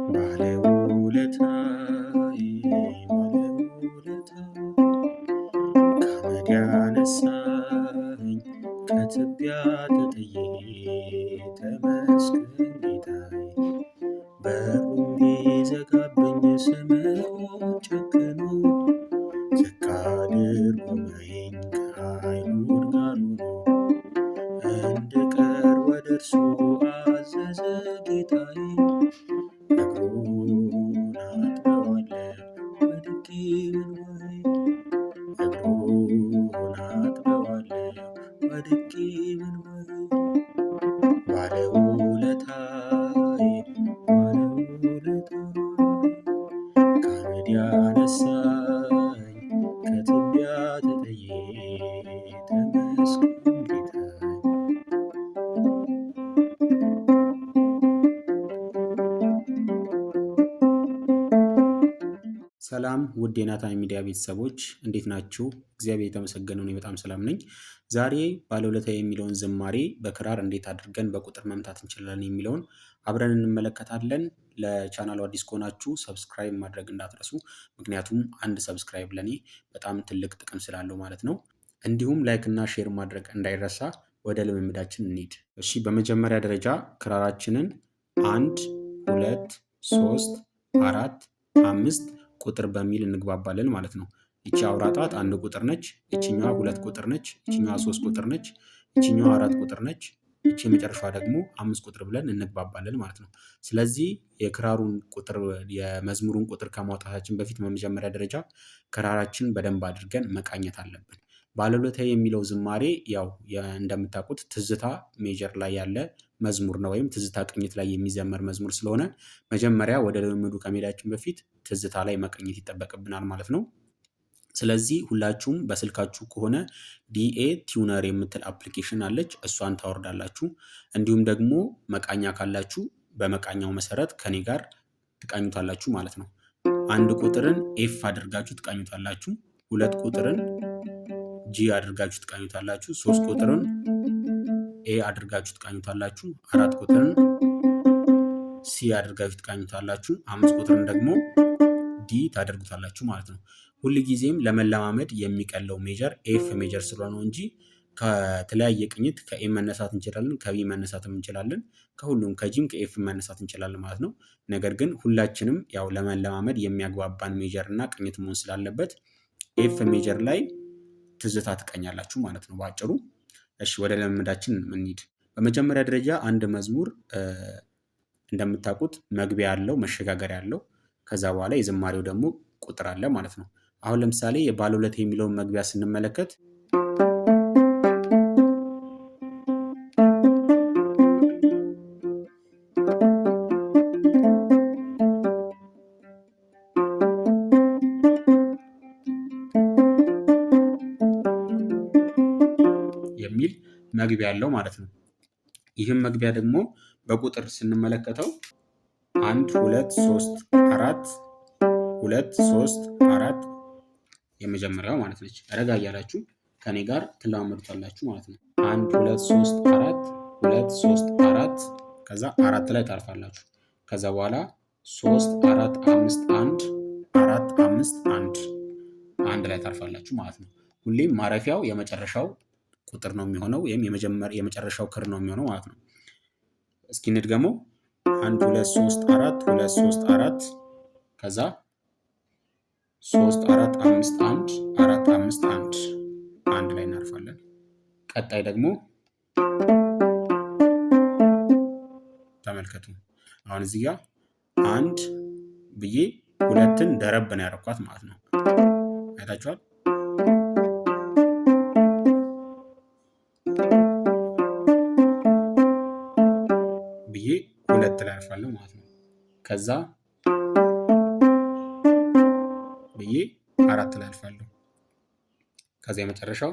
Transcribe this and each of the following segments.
ባለውለታዬ ከአመድ ያነሳኝ ከትቢያ ተጥዬ ተመስገን ጌታዬ። በሩን ቢዘጋብኝ ስምዖን ጨክኖ ዝቅ አድርጎኝ ከአይሁድ ጋር ሆኖ እንድቀርብ ወደ እርሱ አዘዘ ጌታዬ። እግሩን አጥበዋለሁ ወድቄ ብንወይ እግሩን አጥበዋለሁ ወድቄ ብንወይ ባለውለታዬ ከአመድ ያነሳኝ ከትቢያ ተጥዬ ተመስገን ጌታዬ። ሰላም ውድ የናታን ሚዲያ ቤተሰቦች እንዴት ናችሁ? እግዚአብሔር የተመሰገነው እኔ በጣም ሰላም ነኝ። ዛሬ ባለውለታዬ የሚለውን ዝማሬ በክራር እንዴት አድርገን በቁጥር መምታት እንችላለን የሚለውን አብረን እንመለከታለን። ለቻናሉ አዲስ ከሆናችሁ ሰብስክራይብ ማድረግ እንዳትረሱ፣ ምክንያቱም አንድ ሰብስክራይብ ለኔ በጣም ትልቅ ጥቅም ስላለው ማለት ነው። እንዲሁም ላይክ እና ሼር ማድረግ እንዳይረሳ። ወደ ልምምዳችን እንሂድ። እሺ፣ በመጀመሪያ ደረጃ ክራራችንን 1 2 3 4 5 ቁጥር በሚል እንግባባለን ማለት ነው። ይቺ አውራ ጣት 1 ቁጥር ነች፣ ይቺኛዋ 2 ቁጥር ነች፣ ይቺኛዋ 3 ቁጥር ነች፣ ይቺኛዋ 4 ቁጥር ነች፣ ይቺ የመጨረሻዋ ደግሞ 5 ቁጥር ብለን እንግባባለን ማለት ነው። ስለዚህ የክራሩን ቁጥር የመዝሙሩን ቁጥር ከማውጣታችን በፊት በመጀመሪያ ደረጃ ክራራችን በደንብ አድርገን መቃኘት አለብን። ባለውለታዬ የሚለው ዝማሬ ያው እንደምታውቁት ትዝታ ሜጀር ላይ ያለ መዝሙር ነው፣ ወይም ትዝታ ቅኝት ላይ የሚዘመር መዝሙር ስለሆነ መጀመሪያ ወደ ልምምዱ ከመሄዳችን በፊት ትዝታ ላይ መቀኘት ይጠበቅብናል ማለት ነው። ስለዚህ ሁላችሁም በስልካችሁ ከሆነ ዲኤ ቲዩነር የምትል አፕሊኬሽን አለች፣ እሷን ታወርዳላችሁ። እንዲሁም ደግሞ መቃኛ ካላችሁ በመቃኛው መሰረት ከኔ ጋር ትቃኙታላችሁ ማለት ነው። 1 ቁጥርን ኤፍ አድርጋችሁ ትቃኙታላችሁ፣ 2 ቁጥርን ጂ አድርጋችሁ ትቃኙታላችሁ፣ 3 ቁጥርን ኤ አድርጋችሁ ትቃኙታላችሁ፣ 4 ቁጥርን ሲ አድርጋችሁ ትቃኙታላችሁ፣ 5 ቁጥርን ደግሞ ዲ ታደርጉታላችሁ ማለት ነው። ሁልጊዜም ለመለማመድ የሚቀለው ሜጀር ኤፍ ሜጀር ስለሆነ እንጂ ከተለያየ ቅኝት ከኤ መነሳት እንችላለን፣ ከቢ መነሳትም እንችላለን፣ ከሁሉም ከጂም ከኤፍ መነሳት እንችላለን ማለት ነው። ነገር ግን ሁላችንም ያው ለመለማመድ የሚያግባባን ሜጀር እና ቅኝት መሆን ስላለበት ኤፍ ሜጀር ላይ ትዝታ ትቀኛላችሁ ማለት ነው በአጭሩ። እሺ፣ ወደ ልምምዳችን እንሂድ። በመጀመሪያ ደረጃ አንድ መዝሙር እንደምታውቁት መግቢያ ያለው መሸጋገሪያ ያለው፣ ከዛ በኋላ የዝማሬው ደግሞ ቁጥር አለ ማለት ነው። አሁን ለምሳሌ የባለውለታዬ የሚለውን መግቢያ ስንመለከት የሚል መግቢያ ያለው ማለት ነው። ይህም መግቢያ ደግሞ በቁጥር ስንመለከተው 1 2 3 4 2 3 4 የመጀመሪያው ማለት ነች። ረጋ እያላችሁ ከኔ ጋር ትለማመዱታላችሁ ማለት ነው። 1 2 3 4 2 3 4 ከዛ 4 ላይ ታርፋላችሁ። ከዛ በኋላ 3 4 5 1 4 5 1 ላይ ታርፋላችሁ ማለት ነው። ሁሌም ማረፊያው የመጨረሻው ቁጥር ነው የሚሆነው፣ ወይም የመጨረሻው ክር ነው የሚሆነው ማለት ነው። እስኪ እንድገመው። 1 2 3 4 2 3 4 ከዛ 3 4 5 1 4 5 1 ላይ እናርፋለን። ቀጣይ ደግሞ ተመልከቱ። አሁን እዚህ ጋር 1 ብዬ 2ን ደረብ ነው ያደረኳት ማለት ነው። አይታችኋል? ብዬ 2 ላይ አርፋለሁ ማለት ነው። ከዛ ብዬ 4 ላይ አልፋለሁ። ከዛ የመጨረሻው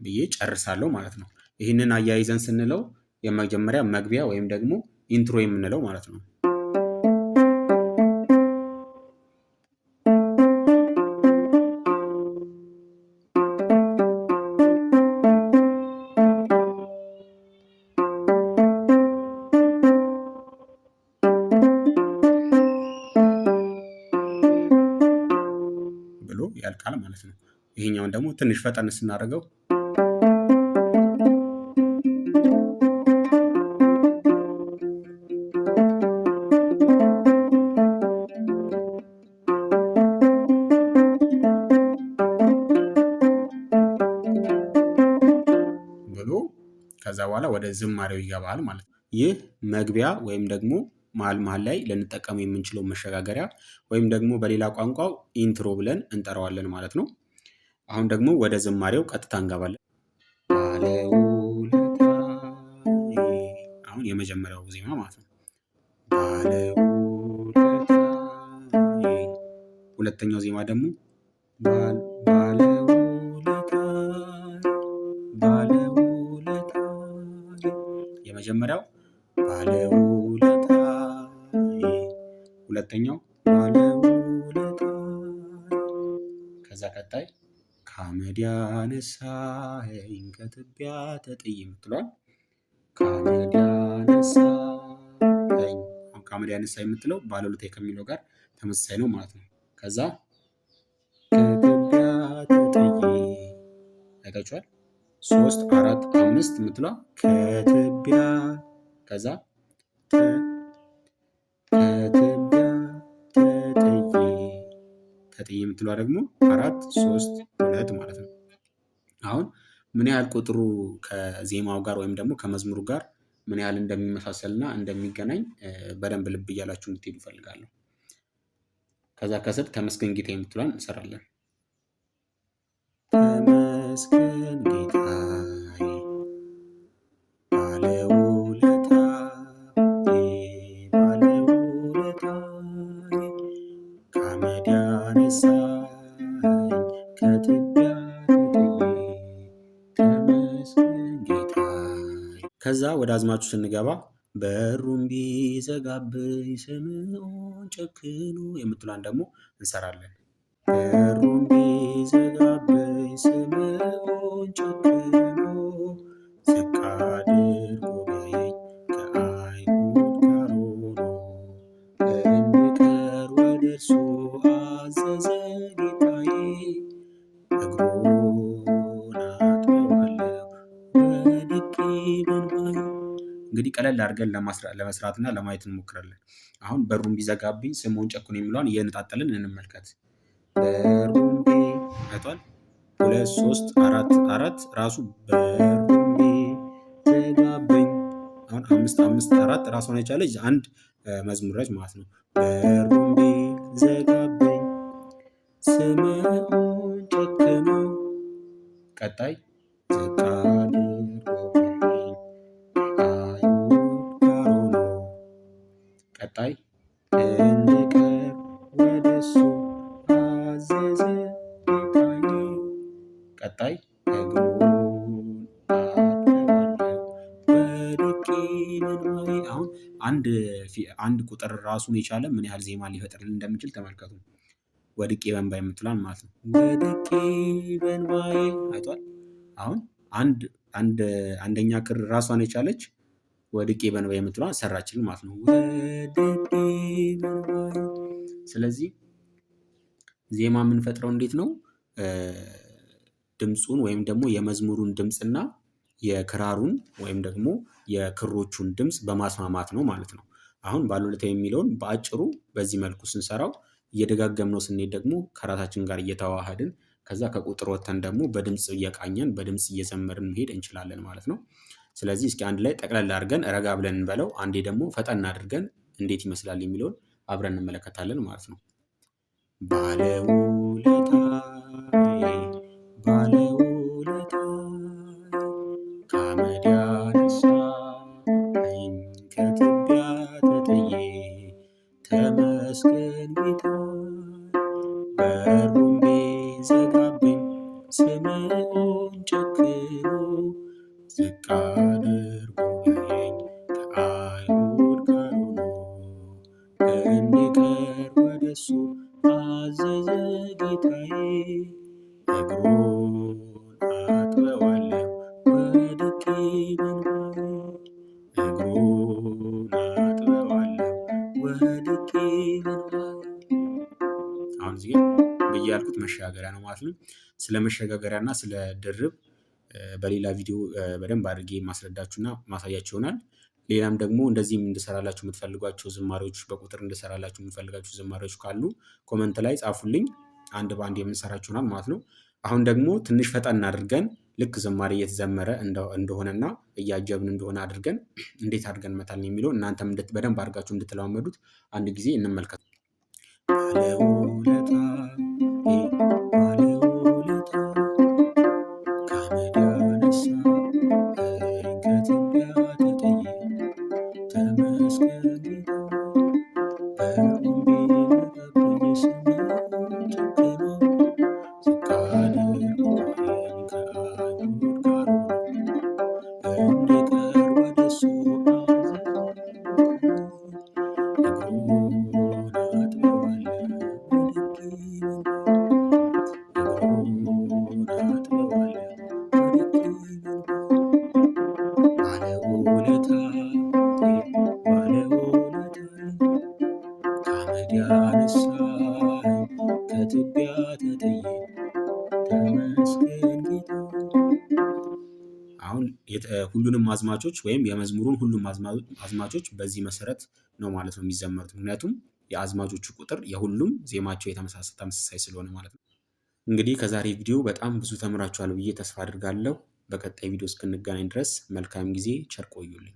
ብዬ ጨርሳለሁ ማለት ነው። ይህንን አያይዘን ስንለው የመጀመሪያ መግቢያ ወይም ደግሞ ኢንትሮ የምንለው ማለት ነው። ማለት ነው። ይሄኛውን ደግሞ ትንሽ ፈጠን ስናደርገው ብሎ ከዛ በኋላ ወደ ዝማሬው ይገባል ማለት ነው። ይህ መግቢያ ወይም ደግሞ መሀል መሀል ላይ ልንጠቀመው የምንችለው መሸጋገሪያ ወይም ደግሞ በሌላ ቋንቋው ኢንትሮ ብለን እንጠራዋለን ማለት ነው። አሁን ደግሞ ወደ ዝማሬው ቀጥታ እንገባለን። ባለውለታዬ አሁን የመጀመሪያው ዜማ ማለት ነው። ባለውለታዬ ሁለተኛው ዜማ ደግሞ ባለውለታዬ የመጀመሪያው ባለውለታዬ ሁለተኛው ባለውለታዬ ከዛ ቀጣይ ከአመድ ያነሳኸኝ ከትቢያ ተጥዬ የምትለዋል ከአመድ ያነሳኸኝ ከአመድ ያነሳኸኝ የምትለው ባለውለታዬ ከሚለው ጋር ተመሳሳይ ነው ማለት ነው። ከዛ ከትቢያ ተጥዬ አይታችኋል። 3 4 5 የምትለዋ ከትቢያ ከዛ ከትቢያ ተጥዬ የምትለዋ ደግሞ 4 3 2 ማለት ነው። አሁን ምን ያህል ቁጥሩ ከዜማው ጋር ወይም ደግሞ ከመዝሙሩ ጋር ምን ያህል እንደሚመሳሰልና እንደሚገናኝ በደንብ ልብ እያላችሁ እንድትሄዱ እፈልጋለሁ። ከዛ ከስር ተመስገን ጌታዬ የምትለዋን እንሰራለን። ተመስገን ጌታዬ ባለውለታዬ ባለውለታዬ ከአመድ ያነሳኸኝ ከትቢያ ተጥዬ ተመስገን ጌታዬ። ከዛ ወደ አዝማቹ ስንገባ በሩን ቢዘጋብኝ ስምዖን ጨክኖ የምትሏን ደግሞ እንሰራለን። በሩን ቢዘጋብኝ ስምዖን ጨክኖ ዝቅ አድርጎ ቢያየኝ ከአይሁድ ጋር ሆኖ እንድቀር ወደ እርሱ አዘዘ ጌታዬ እግሩን አጥበዋለሁ ወድቄ በእንባዬ። እንግዲህ ቀለል አድርገን ለመስራትና ለማየት እንሞክራለን። አሁን በሩን ቢዘጋብኝ ስምዖን ጨክኖ የሚለውን እየነጣጠልን እንመልከት። በሩን አይቷል 2 3 4 4 ራሱ በሩን ቢዘጋብኝ አሁን 5 5 4 ራሷን የቻለች አንድ መዝሙር ነች ማለት ነው። በሩን ቢዘጋብኝ ስምዖን ጨክኖ ቀጣይ ዝቅ አድርጎ ቢያየኝ ከአይሁድ ጋር ሆኖ ቀጣይ እንድቀር ወደ እሱ አዘዘ ጌታዬ ቀጣይ እግሩን አጥበዋለሁ ወድቄ በእንባዬ። አሁን አንድ ቁጥር ራሱን የቻለ ምን ያህል ዜማ ሊፈጥርልን እንደሚችል ተመልከቱ። ወድቄ በእንባዬ የምትሏን ማለት ነው። ወድቄ በእንባዬ አይቷል። አሁን አንደኛ ክር ራሷን የቻለች ወድቄ በእንባዬ የምትሏን ሰራችልን ማለት ነው። ወድቄ በእንባዬ። ስለዚህ ዜማ የምንፈጥረው እንዴት ነው? ድምፁን ወይም ደግሞ የመዝሙሩን ድምፅና የክራሩን ወይም ደግሞ የክሮቹን ድምፅ በማስማማት ነው ማለት ነው። አሁን ባለውለታዬ የሚለውን በአጭሩ በዚህ መልኩ ስንሰራው እየደጋገምነው ስንሄድ ደግሞ ከራሳችን ጋር እየተዋሃድን ከዛ ከቁጥር ወጥተን ደግሞ በድምፅ እየቃኘን በድምፅ እየዘመርን መሄድ እንችላለን ማለት ነው። ስለዚህ እስኪ አንድ ላይ ጠቅለል አድርገን ረጋ ብለን እንበለው፣ አንዴ ደግሞ ፈጠን አድርገን እንዴት ይመስላል የሚለውን አብረን እንመለከታለን ማለት ነው። ባለውለታዬ ባለውለታዬ ከአመድ ያነሳኸኝ ከትቢያ ተጥዬ ተመስገን ጌታዬ በሩን ቢዘጋብኝ ስምዖን ጨክኖ ዝቅ አድርጎ ቢያየኝ ከአይሁድ ጋር ሆኖ እንድቀር ወደ እሱ አዘዘ ጌታዬ እግሩን አጥበዋለሁ ወድቄ በእንባዬ እግሩን አጥበዋለሁ ወድቄ በእንባዬ። አሁን እዚህ ብዬ ያልኩት መሸጋገሪያ ነው ማለት ነው። ስለ መሸጋገሪያና ስለ ድርብ በሌላ ቪዲዮ በደንብ አድርጌ ማስረዳችሁና ማሳያችሁ ይሆናል። ሌላም ደግሞ እንደዚህም እንድሰራላችሁ የምትፈልጓቸው ዝማሬዎች በቁጥር እንድሰራላችሁ የምትፈልጋቸው ዝማሬዎች ካሉ ኮመንት ላይ ጻፉልኝ። አንድ በአንድ የምንሰራቸው ይሆናል ማለት ነው። አሁን ደግሞ ትንሽ ፈጠን አድርገን ልክ ዝማሬ እየተዘመረ እንደሆነና እያጀብን እንደሆነ አድርገን እንዴት አድርገን እንመታለን የሚለው እናንተም በደንብ አድርጋችሁ እንድትለማመዱት አንድ ጊዜ እንመልከት። ባለውለታ ባለውለታ ከአመድ ያነሳኝ ከትቢያ ተጥዬ ተመስገን ጌታዬ በቁም ቢነቀብኝ ስምህን ጨክኖ ዝቅ አድርጎኝ ከአይሁድ ጋር ሆኖ እንድቀርብ ወደሱ አዘዘኝ። እግሩን አጥበዋለሁ ወድቄ እግሩን አጥበዋለሁ ወድቄ ባለውለታዬ ባለውለታዬ ከአመድ ያነሳኝ ከትቢያ ተጥዬ ተመስገን ጌታዬ። አሁን ሁሉንም አዝማቾች ወይም የመዝሙሩን ሁሉም አዝማቾች በዚህ መሰረት ነው ማለት ነው የሚዘመሩት። ምክንያቱም የአዝማቾቹ ቁጥር የሁሉም ዜማቸው ተመሳሳይ ስለሆነ ማለት ነው። እንግዲህ ከዛሬ ቪዲዮ በጣም ብዙ ተምራችኋል ብዬ ተስፋ አድርጋለሁ። በቀጣይ ቪዲዮ እስክንገናኝ ድረስ መልካም ጊዜ፣ ቸር ቆዩልኝ።